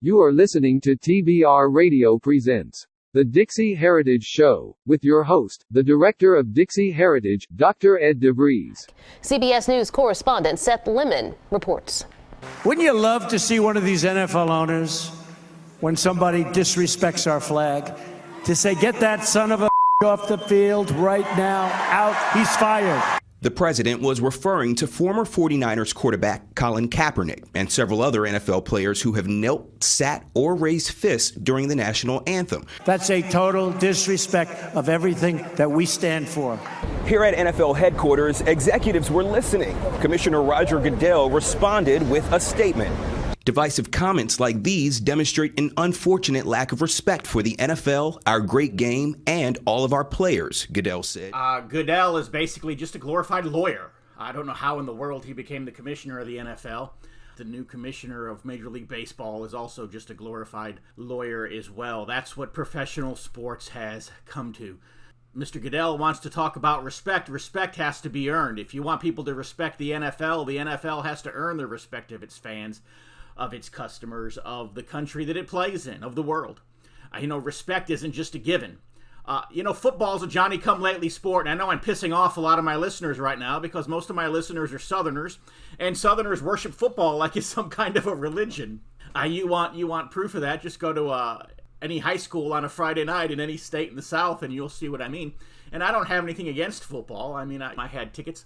You are listening to TBR Radio Presents The DIXIE Heritage Show, with your host, the Director of DIXIE Heritage, Dr. Ed DeVries. CBS News correspondent Seth Lemon reports. Wouldn't you love to see one of these NFL owners, when somebody disrespects our flag, to say, get that son of a off the field right now, out, he's fired. The president was referring to former 49ers quarterback Colin Kaepernick and several other NFL players who have knelt, sat, or raised fists during the national anthem. That's a total disrespect of everything that we stand for. Here at NFL headquarters, executives were listening. Commissioner Roger Goodell responded with a statement. Divisive comments like these demonstrate an unfortunate lack of respect for the NFL, our great game, and all of our players, Goodell said. Goodell is basically just a glorified lawyer. I don't know how in the world he became the commissioner of the NFL. The new commissioner of Major League Baseball is also just a glorified lawyer as well. That's what professional sports has come to. Mr. Goodell wants to talk about respect. Respect has to be earned. If you want people to respect the NFL has to earn the respect of its fans, of its customers, of the country that it plays in, of the world. Respect isn't just a given. Football's a Johnny-come-lately sport, and I know I'm pissing off a lot of my listeners right now because most of my listeners are Southerners, and Southerners worship football like it's some kind of a religion. You want proof of that? Just go to any high school on a Friday night in any state in the South, and you'll see what I mean. And I don't have anything against football. I mean, I had tickets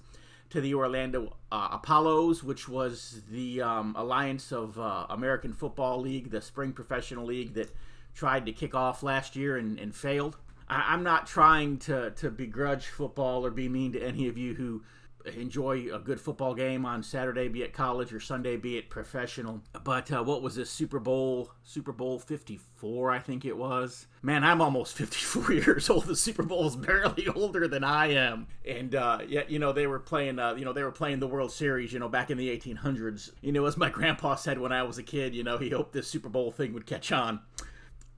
to the Orlando Apollos, which was the alliance of American Football League, the spring professional league that tried to kick off last year and failed. I'm not trying to begrudge football or be mean to any of you who enjoy a good football game on Saturday, be it college, or Sunday, be it professional. But what was this, Super Bowl 54, I think it was? Man, I'm almost 54 years old. The Super Bowl is barely older than I am. And yet, they were playing, the World Series, back in the 1800s. As my grandpa said when I was a kid, he hoped this Super Bowl thing would catch on.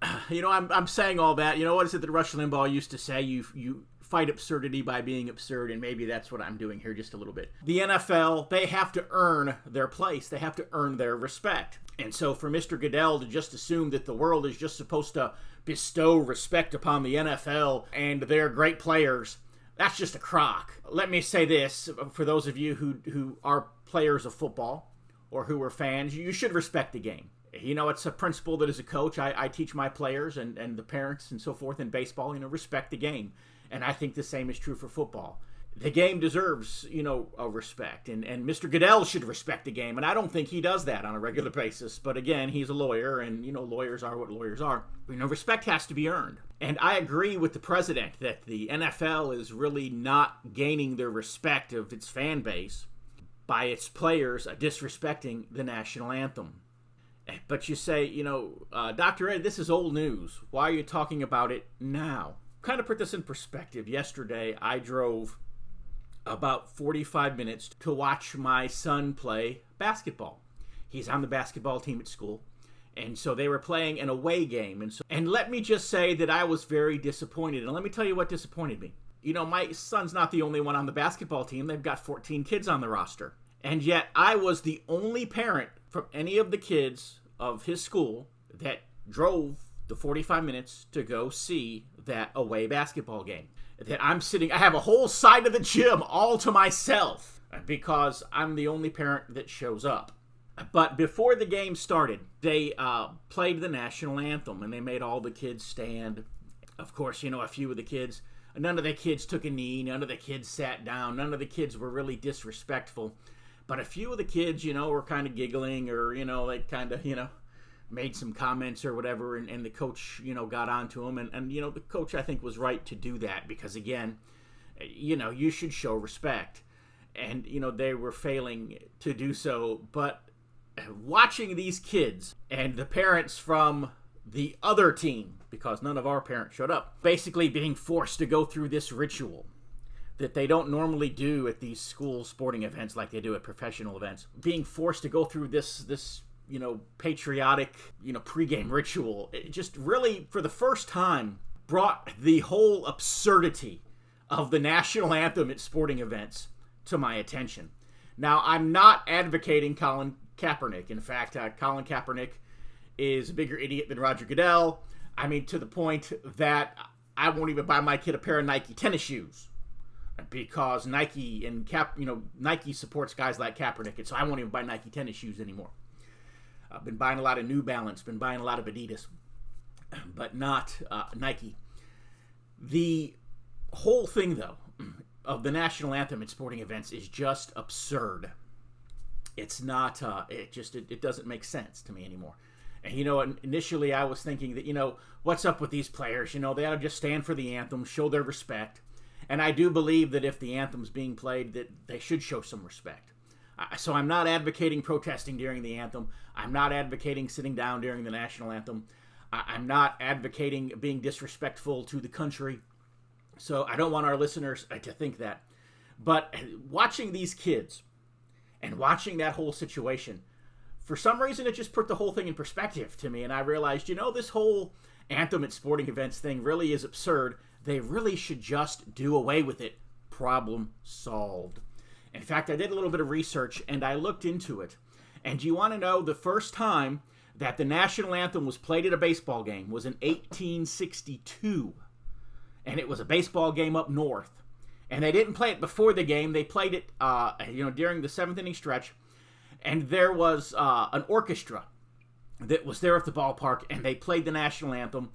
I'm saying all that. What is it that Rush Limbaugh used to say? You fight absurdity by being absurd, and maybe that's what I'm doing here just a little bit. The NFL, they have to earn their place. They have to earn their respect. And so for Mr. Goodell to just assume that the world is just supposed to bestow respect upon the NFL and their great players, that's just a crock. Let me say this, for those of you who are players of football or who are fans, you should respect the game. It's a principle that as a coach, I teach my players and the parents and so forth in baseball, respect the game. And I think the same is true for football. The game deserves, a respect. And Mr. Goodell should respect the game. And I don't think he does that on a regular basis. But again, he's a lawyer, and, lawyers are what lawyers are. Respect has to be earned. And I agree with the president that the NFL is really not gaining the respect of its fan base by its players disrespecting the national anthem. But you say, Dr. Ed, this is old news. Why are you talking about it now? Kind of put this in perspective. Yesterday, I drove about 45 minutes to watch my son play basketball. He's on the basketball team at school, and so they were playing an away game. And let me just say that I was very disappointed. And let me tell you what disappointed me. My son's not the only one on the basketball team. They've got 14 kids on the roster. And yet, I was the only parent from any of the kids of his school that drove the 45 minutes to go see that away basketball game. That I have a whole side of the gym all to myself because I'm the only parent that shows up. But before the game started, they played the national anthem, and they made all the kids stand. Of course, a few of the kids, none of the kids took a knee, none of the kids sat down, none of the kids were really disrespectful. But a few of the kids, were kind of giggling, or, they kind of, made some comments or whatever, and the coach, got onto him. And the coach, I think, was right to do that because, again, you should show respect. And, they were failing to do so. But watching these kids and the parents from the other team, because none of our parents showed up, basically being forced to go through this ritual that they don't normally do at these school sporting events like they do at professional events, being forced to go through this patriotic, pregame ritual. It just really, for the first time, brought the whole absurdity of the national anthem at sporting events to my attention. Now, I'm not advocating Colin Kaepernick. In fact, Colin Kaepernick is a bigger idiot than Roger Goodell. I mean, to the point that I won't even buy my kid a pair of Nike tennis shoes because Nike and Nike supports guys like Kaepernick, and so I won't even buy Nike tennis shoes anymore. I've been buying a lot of New Balance, been buying a lot of Adidas, but not Nike. The whole thing, though, of the national anthem at sporting events is just absurd. It's not, it doesn't make sense to me anymore. And, initially I was thinking that, what's up with these players? They ought to just stand for the anthem, show their respect. And I do believe that if the anthem's being played, that they should show some respect. So I'm not advocating protesting during the anthem. I'm not advocating sitting down during the national anthem. I'm not advocating being disrespectful to the country. So I don't want our listeners to think that. But watching these kids and watching that whole situation, for some reason it just put the whole thing in perspective to me. And I realized, this whole anthem at sporting events thing really is absurd. They really should just do away with it. Problem solved. In fact, I did a little bit of research and I looked into it. And do you want to know the first time that the national anthem was played at a baseball game was in 1862. And it was a baseball game up north. And they didn't play it before the game. They played it, during the seventh inning stretch. And there was an orchestra that was there at the ballpark. And they played the national anthem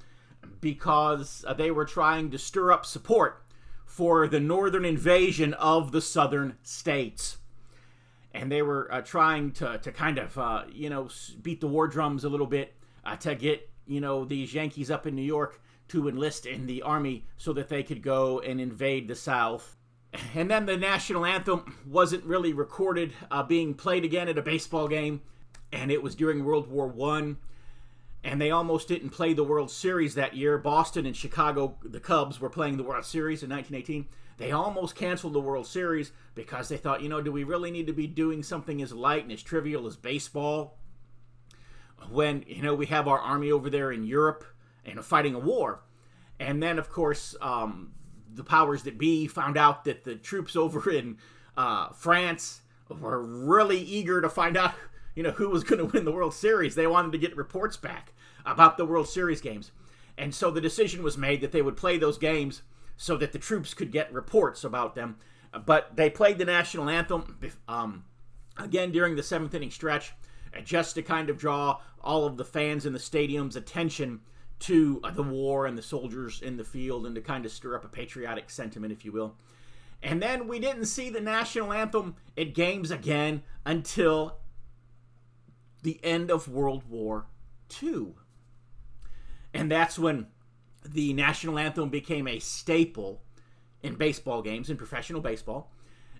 because they were trying to stir up support for the northern invasion of the southern states. And they were trying to kind of, beat the war drums a little bit to get, these Yankees up in New York to enlist in the army so that they could go and invade the South. And then the national anthem wasn't really recorded being played again at a baseball game. And it was during World War I. And they almost didn't play the World Series that year. Boston and Chicago, the Cubs, were playing the World Series in 1918. They almost canceled the World Series because they thought, do we really need to be doing something as light and as trivial as baseball when, we have our army over there in Europe fighting a war? And then, of course, the powers that be found out that the troops over in France were really eager to find out, who was going to win the World Series. They wanted to get reports back about the World Series games. And so the decision was made that they would play those games so that the troops could get reports about them. But they played the national anthem again during the seventh inning stretch just to kind of draw all of the fans in the stadium's attention to the war and the soldiers in the field and to kind of stir up a patriotic sentiment, if you will. And then we didn't see the national anthem at games again until the end of World War II. And that's when the national anthem became a staple in baseball games, in professional baseball.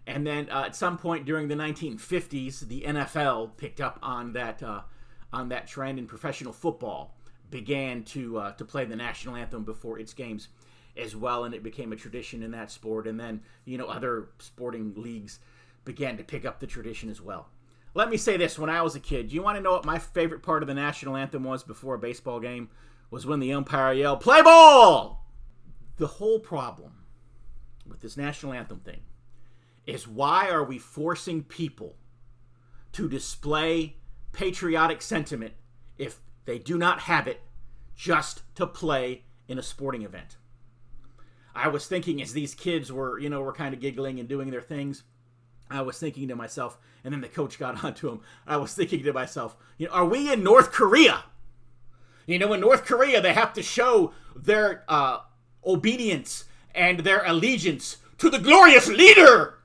And then at some point during the 1950s, the NFL picked up on that trend, in professional football began to play the national anthem before its games as well, and it became a tradition in that sport. And then, other sporting leagues began to pick up the tradition as well. Let me say this, when I was a kid, do you want to know what my favorite part of the national anthem was before a baseball game? Was when the umpire yelled, "Play ball!" The whole problem with this national anthem thing is, why are we forcing people to display patriotic sentiment if they do not have it just to play in a sporting event? I was thinking as these kids were kind of giggling and doing their things, I was thinking to myself, and then the coach got onto him, I was thinking to myself, are we in North Korea? In North Korea, they have to show their obedience and their allegiance to the glorious leader.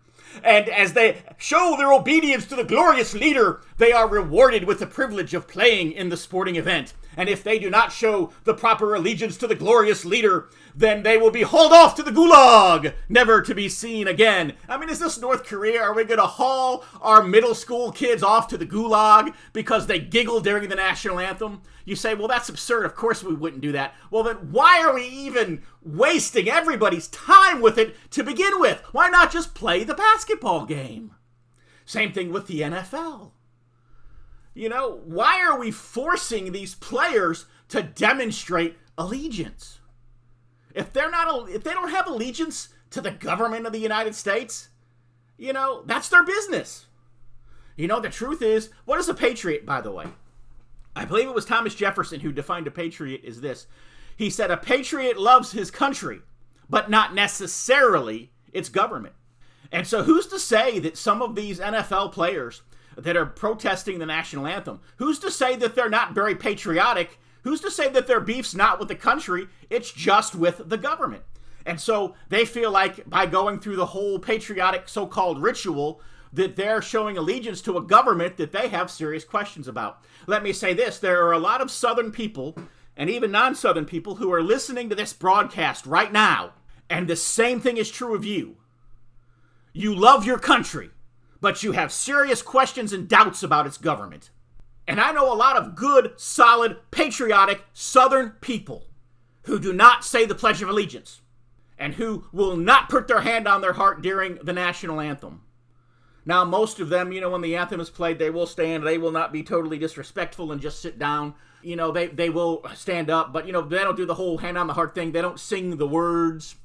And as they show their obedience to the glorious leader, they are rewarded with the privilege of playing in the sporting event. And if they do not show the proper allegiance to the glorious leader, then they will be hauled off to the gulag, never to be seen again. I mean, is this North Korea? Are we going to haul our middle school kids off to the gulag because they giggled during the national anthem? You say, well, that's absurd. Of course we wouldn't do that. Well, then why are we even wasting everybody's time with it to begin with? Why not just play the basketball game? Same thing with the NFL. Why are we forcing these players to demonstrate allegiance? If they don't have allegiance to the government of the United States, that's their business. The truth is, what is a patriot, by the way? I believe it was Thomas Jefferson who defined a patriot as this. He said, a patriot loves his country, but not necessarily its government. And so who's to say that some of these NFL players that are protesting the national anthem, who's to say that they're not very patriotic? Who's to say that their beef's not with the country, it's just with the government? And so they feel like by going through the whole patriotic so-called ritual that they're showing allegiance to a government that they have serious questions about. Let me say this, there are a lot of Southern people and even non-Southern people who are listening to this broadcast right now, and the same thing is true of you. You love your country, but you have serious questions and doubts about its government. And I know a lot of good, solid, patriotic Southern people who do not say the Pledge of Allegiance and who will not put their hand on their heart during the national anthem. Now, most of them, when the anthem is played, they will stand. They will not be totally disrespectful and just sit down. They will stand up, but, they don't do the whole hand on the heart thing. They don't sing the words.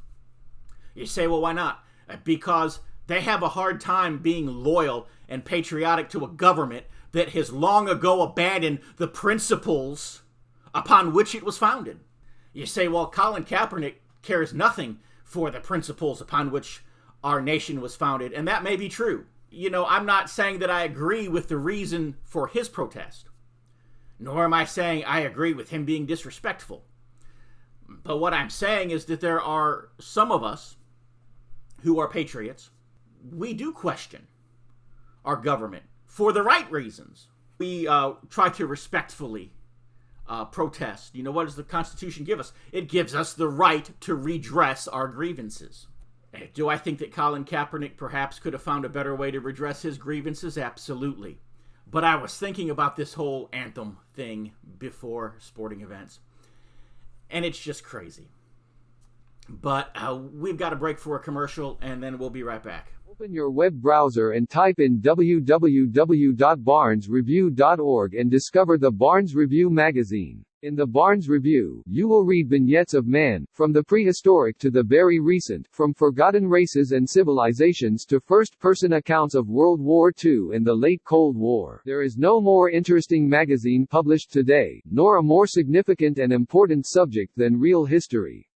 You say, well, why not? Because they have a hard time being loyal and patriotic to a government that has long ago abandoned the principles upon which it was founded. You say, well, Colin Kaepernick cares nothing for the principles upon which our nation was founded, and that may be true. I'm not saying that I agree with the reason for his protest, nor am I saying I agree with him being disrespectful. But what I'm saying is that there are some of us who are patriots. We do question our government for the right reasons. We try to respectfully protest. What does the Constitution give us? It gives us the right to redress our grievances. Do I think that Colin Kaepernick perhaps could have found a better way to redress his grievances? Absolutely. But I was thinking about this whole anthem thing before sporting events, and it's just crazy. But we've got to break for a commercial, and then we'll be right back. Open your web browser and type in www.barnesreview.org and discover the Barnes Review magazine. In the Barnes Review, you will read vignettes of man, from the prehistoric to the very recent, from forgotten races and civilizations to first-person accounts of World War II and the late Cold War. There is no more interesting magazine published today, nor a more significant and important subject than real history.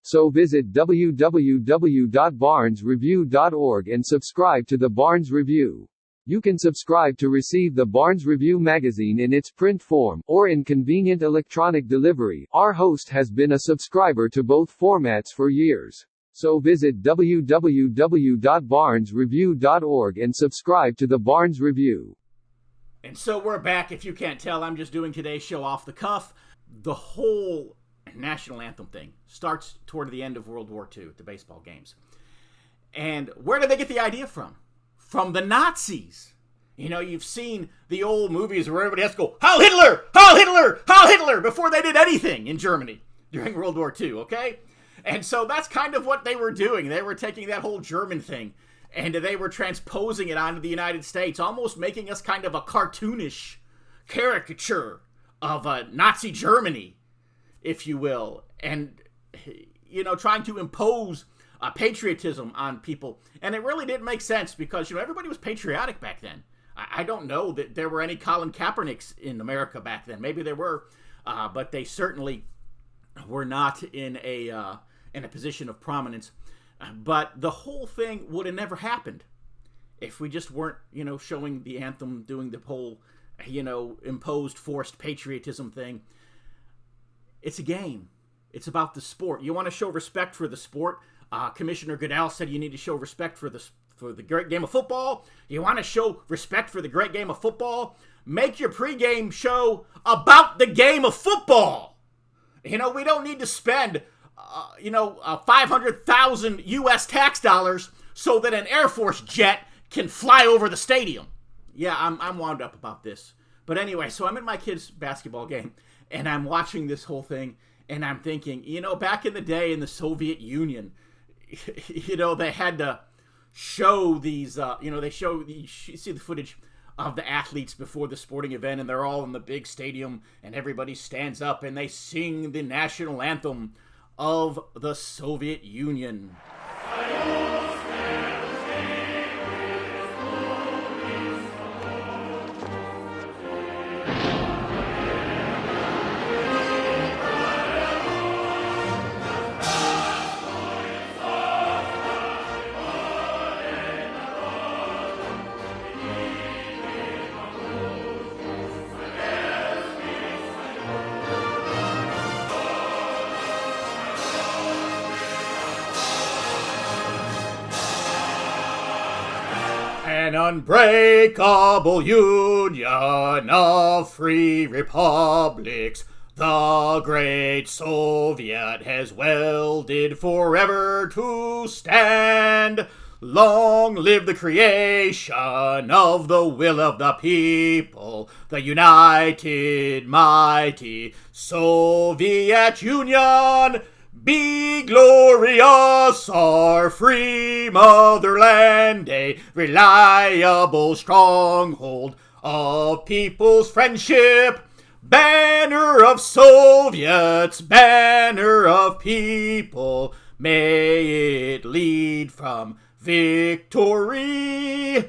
So visit www.barnesreview.org and subscribe to the Barnes Review. You can subscribe to receive the Barnes Review magazine in its print form, or in convenient electronic delivery. Our host has been a subscriber to both formats for years. So visit www.barnesreview.org and subscribe to the Barnes Review. And so we're back. If you can't tell, I'm just doing today's show off the cuff. The whole national anthem thing starts toward the end of World War II at the baseball games. And where did they get the idea from? From the Nazis. You've seen the old movies where everybody has to go, Heil Hitler! Heil Hitler! Heil Hitler! Before they did anything in Germany during World War II, okay? And so that's kind of what they were doing. They were taking that whole German thing and they were transposing it onto the United States, almost making us kind of a cartoonish caricature of Nazi Germany, if you will. And, trying to impose patriotism on people. And it really didn't make sense because, everybody was patriotic back then. I don't know that there were any Colin Kaepernicks in America back then. Maybe there were, but they certainly were not in a position of prominence. But the whole thing would have never happened if we just weren't, showing the anthem, doing the whole, imposed, forced patriotism thing. It's a game. It's about the sport. You want to show respect for the sport. Commissioner Goodell said you need to show respect for the great game of football. You want to show respect for the great game of football? Make your pregame show about the game of football. We don't need to spend, 500,000 U.S. tax dollars so that an Air Force jet can fly over the stadium. Yeah, I'm wound up about this. But anyway, so I'm at my kid's basketball game, and I'm watching this whole thing, and I'm thinking, back in the day in the Soviet Union, they had to show these, you see the footage of the athletes before the sporting event, and they're all in the big stadium, and everybody stands up, and they sing the national anthem of the Soviet Union. An unbreakable union of free republics, the great Soviet has welded forever to stand. Long live the creation of the will of the people, the united, mighty Soviet Union. Be glorious, our free motherland, a reliable stronghold of people's friendship. Banner of Soviets, banner of people, may it lead from victory.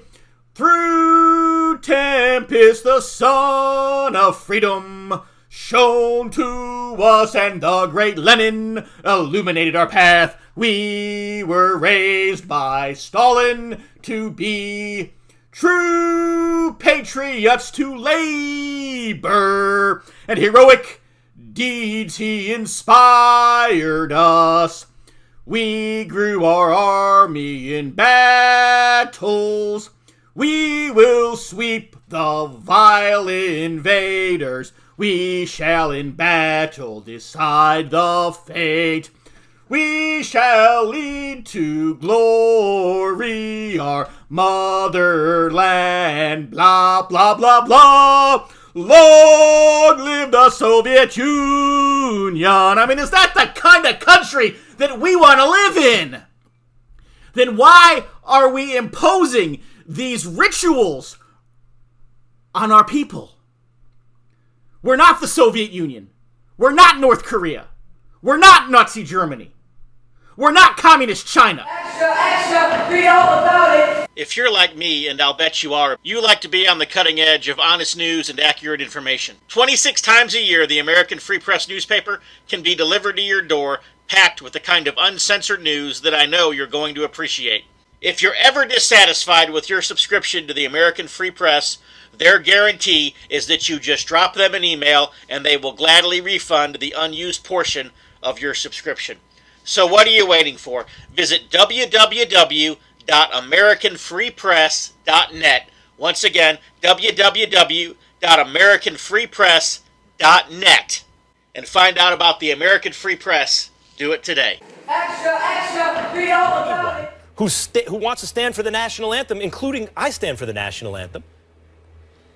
Through tempest, the sun of freedom shone to us, and the great Lenin illuminated our path. We were raised by Stalin to be true patriots, to labor, and heroic deeds he inspired us. We grew our army in battles. We will sweep the vile invaders. We shall in battle decide the fate. We shall lead to glory our motherland. Blah, blah, blah, blah. Long live the Soviet Union. I mean, is that the kind of country that we want to live in? Then why are we imposing these rituals on our people? We're not the Soviet Union. We're not North Korea. We're not Nazi Germany. We're not communist China. Extra, extra, read all about it. If you're like me, and I'll bet you are, you like to be on the cutting edge of honest news and accurate information. 26 times a year, the American Free Press newspaper can be delivered to your door, packed with the kind of uncensored news that I know you're going to appreciate. If you're ever dissatisfied with your subscription to the American Free Press, their guarantee is that you just drop them an email and they will gladly refund the unused portion of your subscription. So what are you waiting for? Visit www.americanfreepress.net. Once again, www.americanfreepress.net. And find out about the American Free Press. Do it today. Extra, extra, read all about it. Who wants to stand for the national anthem, including I stand for the national anthem,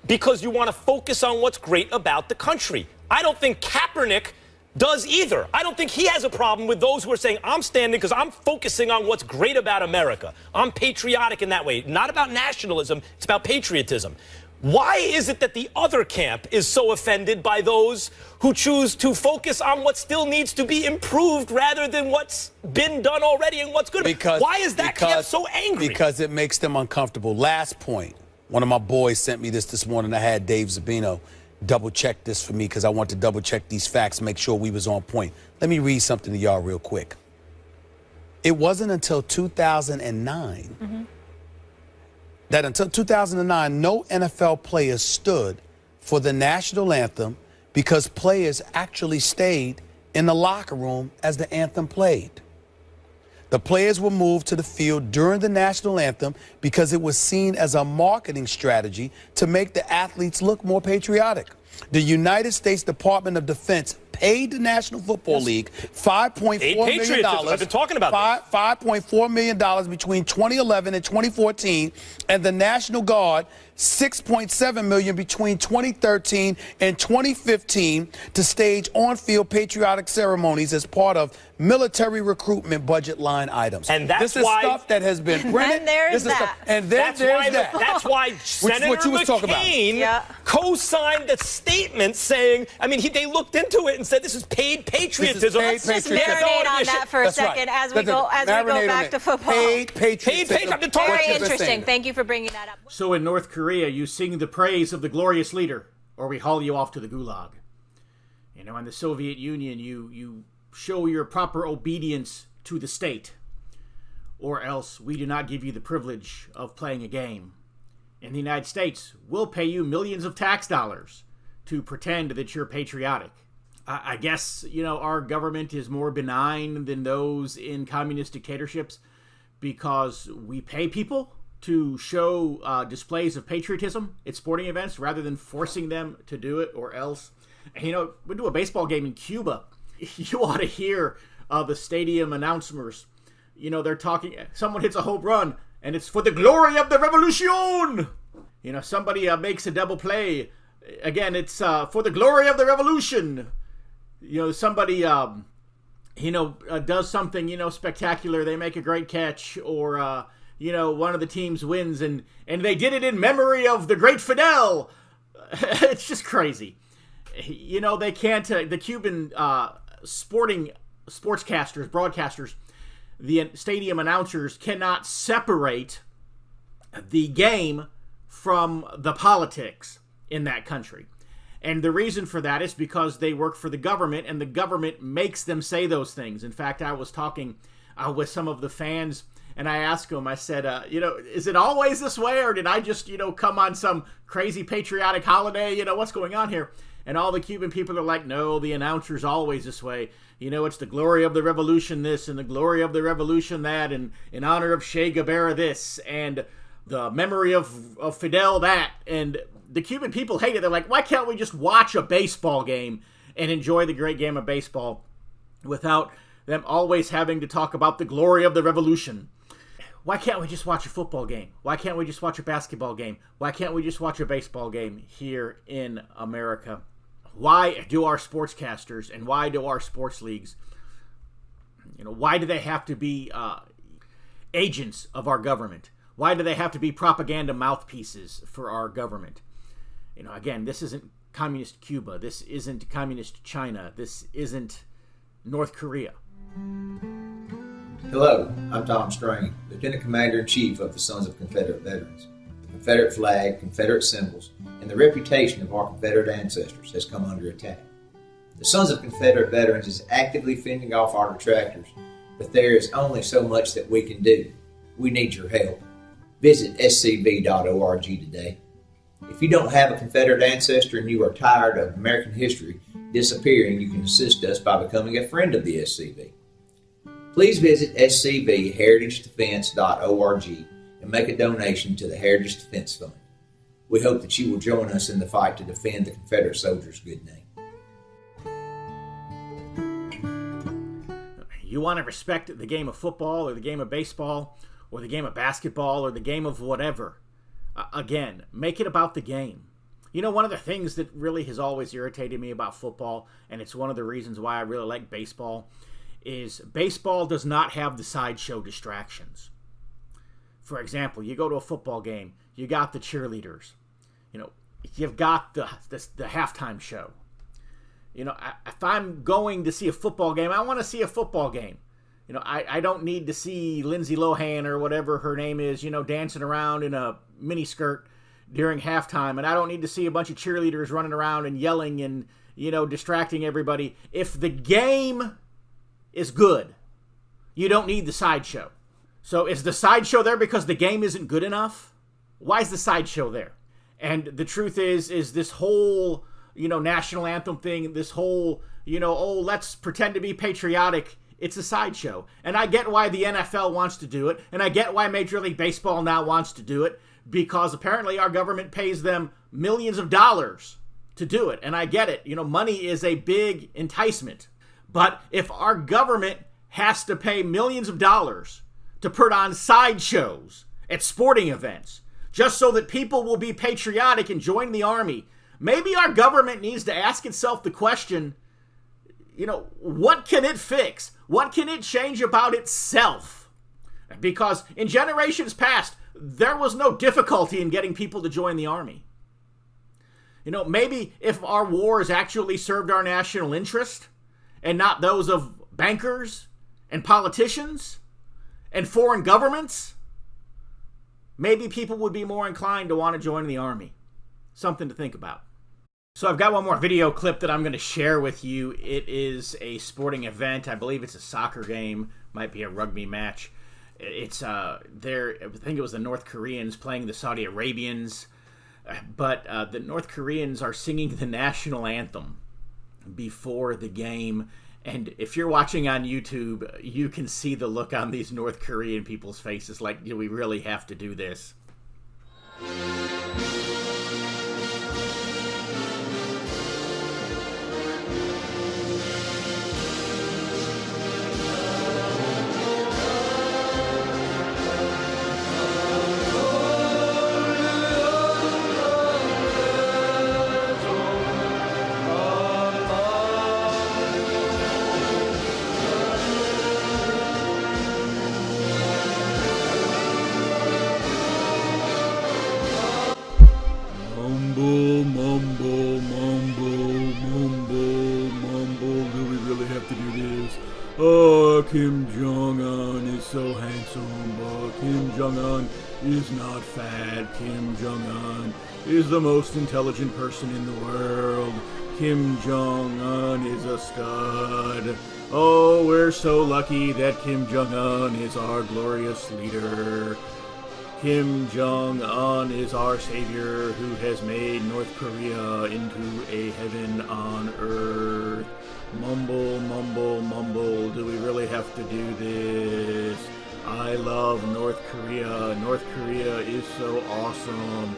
because you want to focus on what's great about the country. I don't think Kaepernick does either. I don't think he has a problem with those who are saying, I'm standing because I'm focusing on what's great about America. I'm patriotic in that way. Not about nationalism, it's about patriotism. Why is it that the other camp is so offended by those who choose to focus on what still needs to be improved rather than what's been done already and what's good? Why is that camp so angry? Because it makes them uncomfortable. Last point. One of my boys sent me this morning. I had Dave Zabino double check this for me because I want to double check these facts, make sure we was on point. Let me read something to y'all real quick. It wasn't until 2009 that until 2009, no NFL players stood for the national anthem because players actually stayed in the locker room as the anthem played. The players were moved to the field during the national anthem because it was seen as a marketing strategy to make the athletes look more patriotic. The United States Department of Defense paid the National Football League $5.4 million. I've been talking about $5.4 million between 2011 and 2014, and the National Guard $6.7 million between 2013 and 2015 to stage on-field patriotic ceremonies as part of military recruitment budget line items. And that's this is stuff that has been printed. And there's that. That's why Senator McCain co-signed the statement saying, I mean, they looked into it and said this is paid patriotism. Let's just marinate on that for a second as we go back to football. Paid patriotism. Very interesting. Thank you for bringing that up. So in North Korea, you sing the praise of the glorious leader, or we haul you off to the gulag. You know, in the Soviet Union, you show your proper obedience to the state, or else we do not give you the privilege of playing a game. In the United States, we'll pay you millions of tax dollars to pretend that you're patriotic. I guess, you know, our government is more benign than those in communist dictatorships because we pay people to show displays of patriotism at sporting events rather than forcing them to do it, or else. And, we do a baseball game in Cuba. You ought to hear the stadium announcers. They're talking, someone hits a home run, and it's for the glory of the revolution. Somebody makes a double play. Again, it's for the glory of the revolution. Somebody, does something, spectacular. They make a great catch, or, one of the teams wins, and they did it in memory of the great Fidel. It's just crazy. They can't, the Cuban sportscasters, broadcasters, the stadium announcers cannot separate the game from the politics in that country. And the reason for that is because they work for the government, and the government makes them say those things. In fact, I was talking with some of the fans, and I asked them, I said, is it always this way, or did I just, come on some crazy patriotic holiday? What's going on here? And all the Cuban people are like, no, the announcer's always this way. It's the glory of the revolution this, and the glory of the revolution that, and in honor of Che Guevara this, and the memory of Fidel that. And the Cuban people hate it. They're like, why can't we just watch a baseball game and enjoy the great game of baseball without them always having to talk about the glory of the revolution? Why can't we just watch a football game? Why can't we just watch a basketball game? Why can't we just watch a baseball game here in America? Why do our sportscasters and why do our sports leagues, why do they have to be agents of our government? Why do they have to be propaganda mouthpieces for our government? Again, this isn't communist Cuba. This isn't communist China. This isn't North Korea. Hello, I'm Tom Strain, Lieutenant Commander-in-Chief of the Sons of Confederate Veterans. The Confederate flag, Confederate symbols, and the reputation of our Confederate ancestors has come under attack. The Sons of Confederate Veterans is actively fending off our detractors, but there is only so much that we can do. We need your help. Visit scv.org today. If you don't have a Confederate ancestor and you are tired of American history disappearing, you can assist us by becoming a friend of the SCV. Please visit scvheritagedefense.org and make a donation to the Heritage Defense Fund. We hope that you will join us in the fight to defend the Confederate soldiers' good name. You want to respect the game of football or the game of baseball or the game of basketball or the game of whatever. Again, make it about the game. One of the things that really has always irritated me about football, and it's one of the reasons why I really like baseball, is baseball does not have the sideshow distractions. For example, you go to a football game, you got the cheerleaders. You've got the halftime show. If I'm going to see a football game, I want to see a football game. I don't need to see Lindsay Lohan or whatever her name is, dancing around in a mini skirt during halftime. And I don't need to see a bunch of cheerleaders running around and yelling and, distracting everybody. If the game is good, you don't need the sideshow. So is the sideshow there because the game isn't good enough? Why is the sideshow there? And the truth is this whole, national anthem thing, this whole, let's pretend to be patriotic. It's a sideshow. And I get why the NFL wants to do it. And I get why Major League Baseball now wants to do it. Because apparently our government pays them millions of dollars to do it. And I get it. Money is a big enticement. But if our government has to pay millions of dollars to put on sideshows at sporting events, just so that people will be patriotic and join the army, maybe our government needs to ask itself the question, what can it fix? What can it change about itself? Because in generations past, there was no difficulty in getting people to join the army. Maybe if our wars actually served our national interest and not those of bankers and politicians and foreign governments, maybe people would be more inclined to want to join the army. Something to think about. So I've got one more video clip that I'm going to share with you. It is a sporting event. I believe it's a soccer game. Might be a rugby match. It's I think it was the North Koreans playing the Saudi Arabians. But the North Koreans are singing the national anthem before the game. And if you're watching on YouTube, you can see the look on these North Korean people's faces like, do we really have to do this? Oh, Kim Jong-un is so handsome, but Kim Jong-un is not fat. Kim Jong-un is the most intelligent person in the world. Kim Jong-un is a stud. Oh, we're so lucky that Kim Jong-un is our glorious leader. Kim Jong-un is our savior who has made North Korea into a heaven on earth. Mumble, mumble, mumble. Do we really have to do this? I love North Korea. North Korea is so awesome.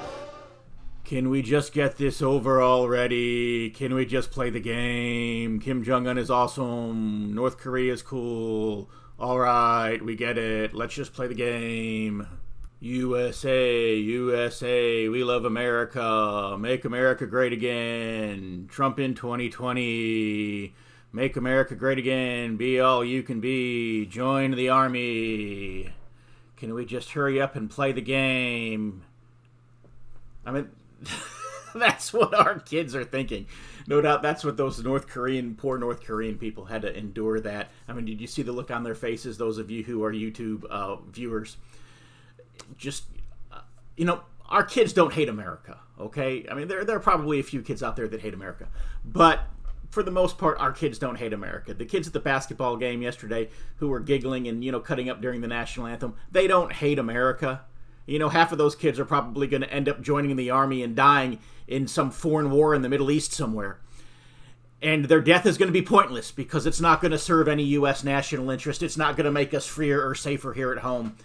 Can we just get this over already? Can we just play the game? Kim Jong-un is awesome. North Korea is cool. All right, we get it. Let's just play the game. USA, USA, we love America. Make America great again. Trump in 2020. Make America great again. Be all you can be. Join the army. Can we just hurry up and play the game? I mean, that's what our kids are thinking. No doubt that's what those poor North Korean people had to endure that. I mean, did you see the look on their faces, those of you who are YouTube viewers? Just, our kids don't hate America, okay? I mean, there are probably a few kids out there that hate America. But for the most part, our kids don't hate America. The kids at the basketball game yesterday who were giggling and, cutting up during the National Anthem, they don't hate America. Half of those kids are probably going to end up joining the army and dying in some foreign war in the Middle East somewhere. And their death is going to be pointless because it's not going to serve any U.S. national interest. It's not going to make us freer or safer here at home.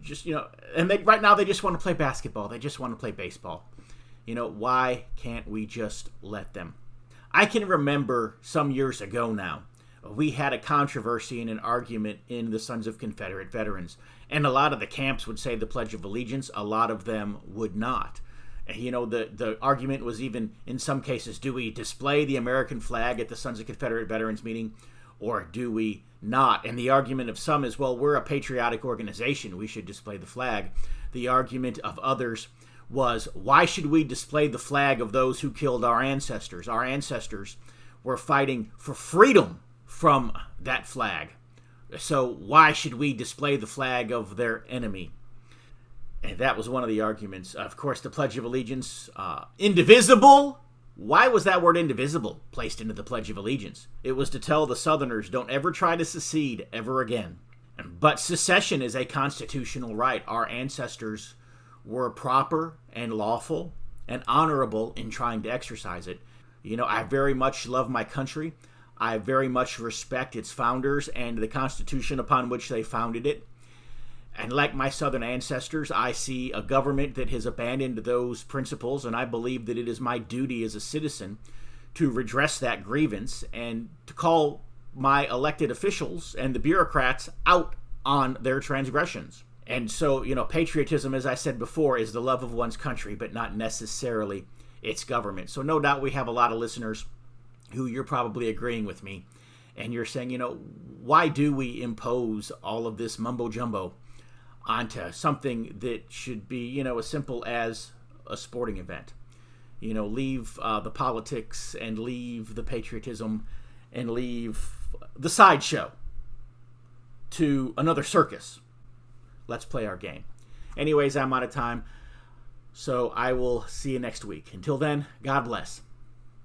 Just, and right now they just want to play basketball. They just want to play baseball. Why can't we just let them? I can remember some years ago now, we had a controversy and an argument in the Sons of Confederate Veterans. And a lot of the camps would say the Pledge of Allegiance. A lot of them would not. The argument was even, in some cases, do we display the American flag at the Sons of Confederate Veterans meeting, or do we not? And the argument of some is, well, we're a patriotic organization. We should display the flag. The argument of others was, why should we display the flag of those who killed our ancestors? Our ancestors were fighting for freedom from that flag. So why should we display the flag of their enemy? And that was one of the arguments. Of course, the Pledge of Allegiance, indivisible. Why was that word indivisible placed into the Pledge of Allegiance? It was to tell the Southerners, don't ever try to secede ever again. But secession is a constitutional right. Our ancestors were proper and lawful and honorable in trying to exercise it. I very much love my country. I very much respect its founders and the Constitution upon which they founded it. And like my Southern ancestors, I see a government that has abandoned those principles, and I believe that it is my duty as a citizen to redress that grievance and to call my elected officials and the bureaucrats out on their transgressions. And so, patriotism, as I said before, is the love of one's country, but not necessarily its government. So no doubt we have a lot of listeners who you're probably agreeing with me, and you're saying, why do we impose all of this mumbo-jumbo onto something that should be, as simple as a sporting event? Leave the politics and leave the patriotism and leave the sideshow to another circus. Let's play our game. Anyways, I'm out of time, so I will see you next week. Until then, God bless.